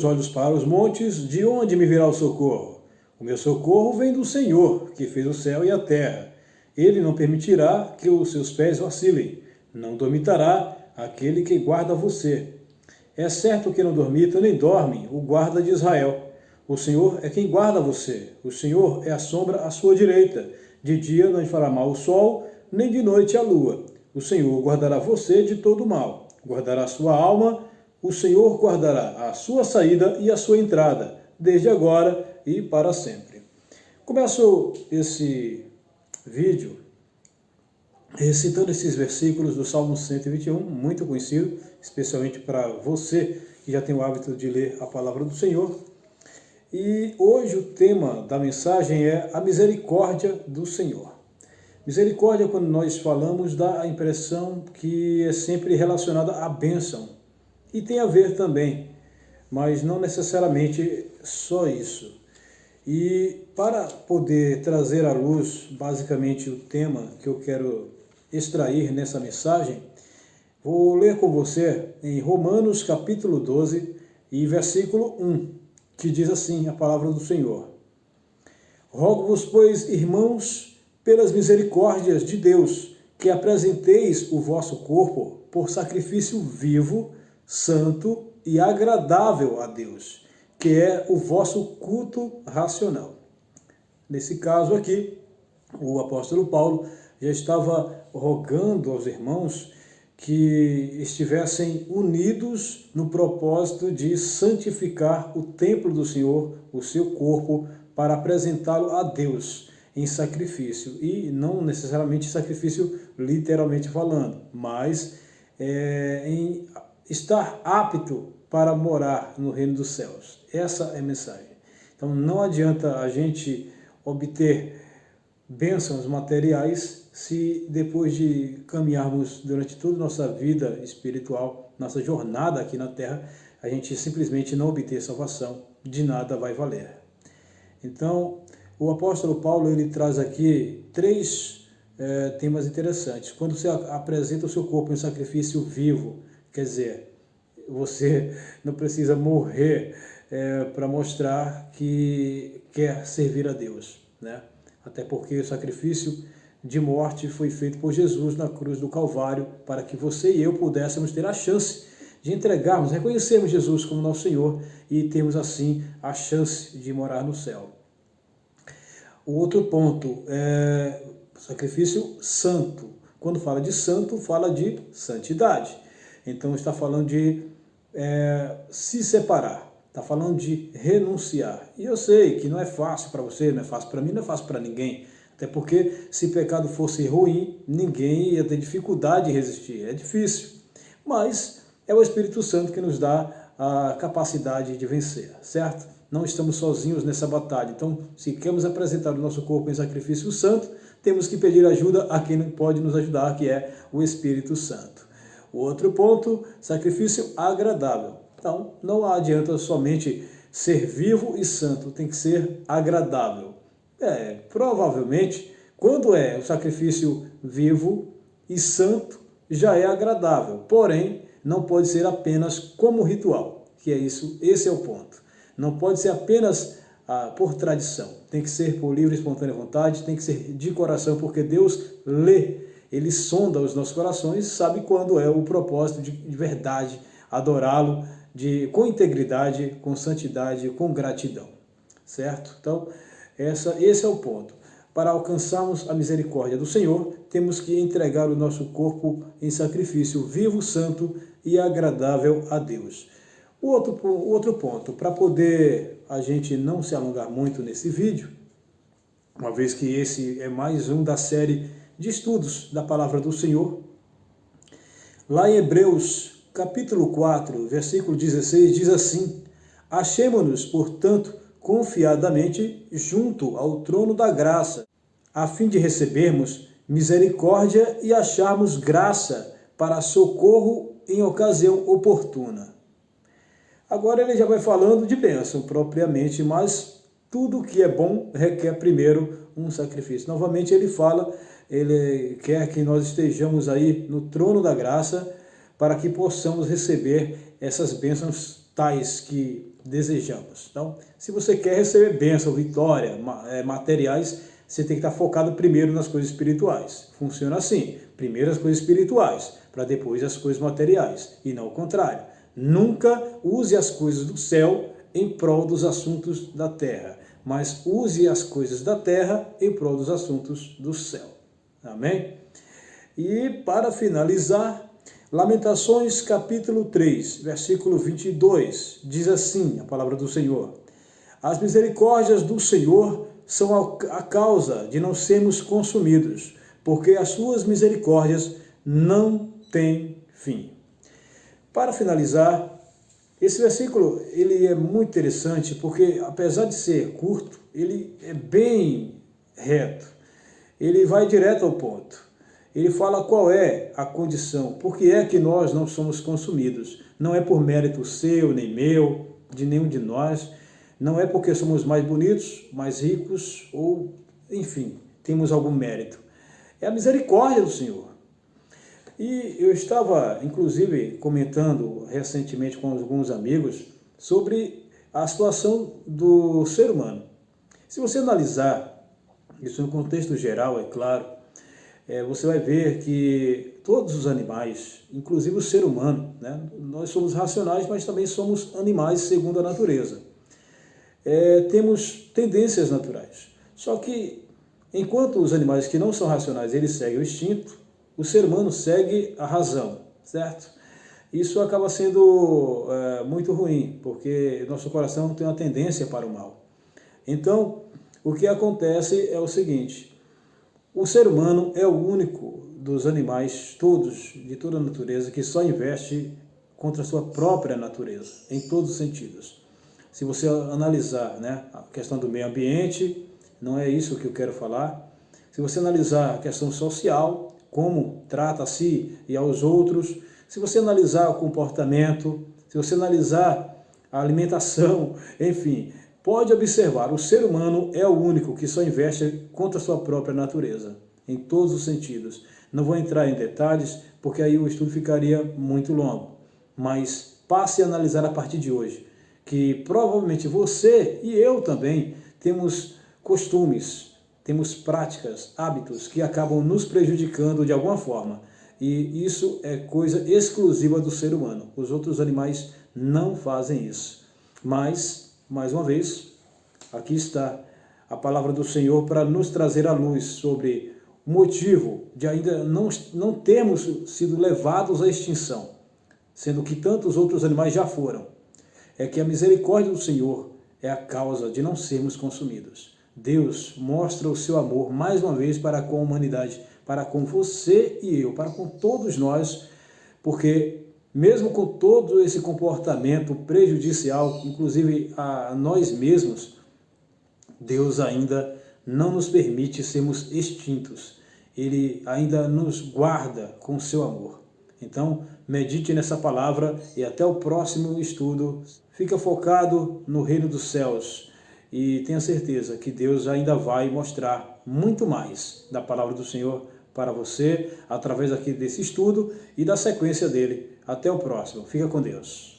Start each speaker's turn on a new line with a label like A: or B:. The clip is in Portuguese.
A: os olhos para os montes, de onde me virá o socorro? O meu socorro vem do Senhor, que fez o céu e a terra. Ele não permitirá que os seus pés vacilem, não dormitará aquele que guarda você. É certo que não dormita nem dorme o guarda de Israel. O Senhor é quem guarda você. O Senhor é a sombra à sua direita. De dia não lhe fará mal o sol, nem de noite a lua. O Senhor guardará você de todo mal. Guardará a sua alma. O Senhor guardará a sua saída e a sua entrada, desde agora e para sempre. Começo esse vídeo recitando esses versículos do Salmo 121, muito conhecido, especialmente para você que já tem o hábito de ler a palavra do Senhor. E hoje o tema da mensagem é a misericórdia do Senhor. Misericórdia, quando nós falamos, dá a impressão que é sempre relacionada à bênção. E tem a ver também, mas não necessariamente só isso. E para poder trazer à luz, basicamente, o tema que eu quero extrair nessa mensagem, vou ler com você em Romanos capítulo 12 e versículo 1, que diz assim a palavra do Senhor. Rogo-vos, pois, irmãos, pelas misericórdias de Deus, que apresenteis o vosso corpo por sacrifício vivo, santo e agradável a Deus, que é o vosso culto racional. Nesse caso aqui, o apóstolo Paulo já estava rogando aos irmãos que estivessem unidos no propósito de santificar o templo do Senhor, o seu corpo, para apresentá-lo a Deus em sacrifício. E não necessariamente sacrifício literalmente falando, mas em estar apto para morar no reino dos céus. Essa é a mensagem. Então não adianta a gente obter bênçãos materiais se depois de caminharmos durante toda a nossa vida espiritual, nossa jornada aqui na Terra, a gente simplesmente não obter salvação, de nada vai valer. Então, o apóstolo Paulo ele traz aqui três temas interessantes. Quando você apresenta o seu corpo em sacrifício vivo, quer dizer, você não precisa morrer para mostrar que quer servir a Deus, né? Até porque o sacrifício de morte foi feito por Jesus na cruz do Calvário para que você e eu pudéssemos ter a chance de entregarmos, reconhecermos Jesus como nosso Senhor e termos assim a chance de morar no céu. O outro ponto é sacrifício santo. Quando fala de santo, fala de santidade. Então está falando de se separar. Está falando de renunciar. E eu sei que não é fácil para você, não é fácil para mim, não é fácil para ninguém. Até porque se pecado fosse ruim, ninguém ia ter dificuldade de resistir. É difícil. Mas é o Espírito Santo que nos dá a capacidade de vencer, certo? Não estamos sozinhos nessa batalha. Então, se queremos apresentar o nosso corpo em sacrifício santo, temos que pedir ajuda a quem pode nos ajudar, que é o Espírito Santo. O outro ponto, sacrifício agradável. Então, não adianta somente ser vivo e santo, tem que ser agradável. Provavelmente, quando é o sacrifício vivo e santo, já é agradável. Porém, não pode ser apenas como ritual, que é isso, esse é o ponto. Não pode ser apenas por tradição, tem que ser por livre e espontânea vontade, tem que ser de coração, porque Deus lê, Ele sonda os nossos corações e sabe quando é o propósito de verdade, adorá-lo com integridade, com santidade, com gratidão, certo? Então, esse é o ponto. Para alcançarmos a misericórdia do Senhor, temos que entregar o nosso corpo em sacrifício vivo, santo e agradável a Deus. O outro ponto, para poder a gente não se alongar muito nesse vídeo, uma vez que esse é mais um da série de estudos da Palavra do Senhor, lá em Hebreus capítulo 4, versículo 16, diz assim: Achemo-nos, portanto, confiadamente junto ao trono da graça, a fim de recebermos misericórdia e acharmos graça para socorro em ocasião oportuna. Agora ele já vai falando de bênção propriamente, mas tudo que é bom requer primeiro um sacrifício. Novamente ele fala, ele quer que nós estejamos aí no trono da graça para que possamos receber essas bênçãos tais que desejamos. Então, se você quer receber bênção, vitória, materiais, você tem que estar focado primeiro nas coisas espirituais. Funciona assim, primeiro as coisas espirituais, para depois as coisas materiais, e não o contrário. Nunca use as coisas do céu em prol dos assuntos da terra, mas use as coisas da terra em prol dos assuntos do céu. Amém? E para finalizar, Lamentações capítulo 3, versículo 22, diz assim a palavra do Senhor: as misericórdias do Senhor são a causa de não sermos consumidos, porque as suas misericórdias não têm fim. Para finalizar, esse versículo ele é muito interessante, porque apesar de ser curto, ele é bem reto, ele vai direto ao ponto. Ele fala qual é a condição, por que é que nós não somos consumidos. Não é por mérito seu, nem meu, de nenhum de nós. Não é porque somos mais bonitos, mais ricos, ou, enfim, temos algum mérito. É a misericórdia do Senhor. E eu estava, inclusive, comentando recentemente com alguns amigos sobre a situação do ser humano. Se você analisar isso no contexto geral, é claro, você vai ver que todos os animais, inclusive o ser humano, né, nós somos racionais, mas também somos animais segundo a natureza. Temos tendências naturais. Só que, enquanto os animais que não são racionais, eles seguem o instinto, o ser humano segue a razão, certo? Isso acaba sendo muito ruim, porque nosso coração tem uma tendência para o mal. Então, o que acontece é o seguinte: o ser humano é o único dos animais todos, de toda a natureza, que só investe contra a sua própria natureza, em todos os sentidos. Se você analisar, né, a questão do meio ambiente, não é isso que eu quero falar. Se você analisar a questão social, como trata a si e aos outros, se você analisar o comportamento, se você analisar a alimentação, enfim, pode observar, o ser humano é o único que só investe contra a sua própria natureza, em todos os sentidos. Não vou entrar em detalhes, porque aí o estudo ficaria muito longo, mas passe a analisar a partir de hoje, que provavelmente você e eu também temos costumes, temos práticas, hábitos que acabam nos prejudicando de alguma forma. E isso é coisa exclusiva do ser humano. Os outros animais não fazem isso. Mas, mais uma vez, aqui está a palavra do Senhor para nos trazer à luz sobre o motivo de ainda não termos sido levados à extinção, sendo que tantos outros animais já foram. É que a misericórdia do Senhor é a causa de não sermos consumidos. Deus mostra o seu amor mais uma vez para com a humanidade, para com você e eu, para com todos nós, porque mesmo com todo esse comportamento prejudicial, inclusive a nós mesmos, Deus ainda não nos permite sermos extintos. Ele ainda nos guarda com o seu amor. Então, medite nessa palavra e até o próximo estudo. Fica focado no reino dos céus e tenha certeza que Deus ainda vai mostrar muito mais da palavra do Senhor para você, através aqui desse estudo e da sequência dele. Até o próximo. Fica com Deus.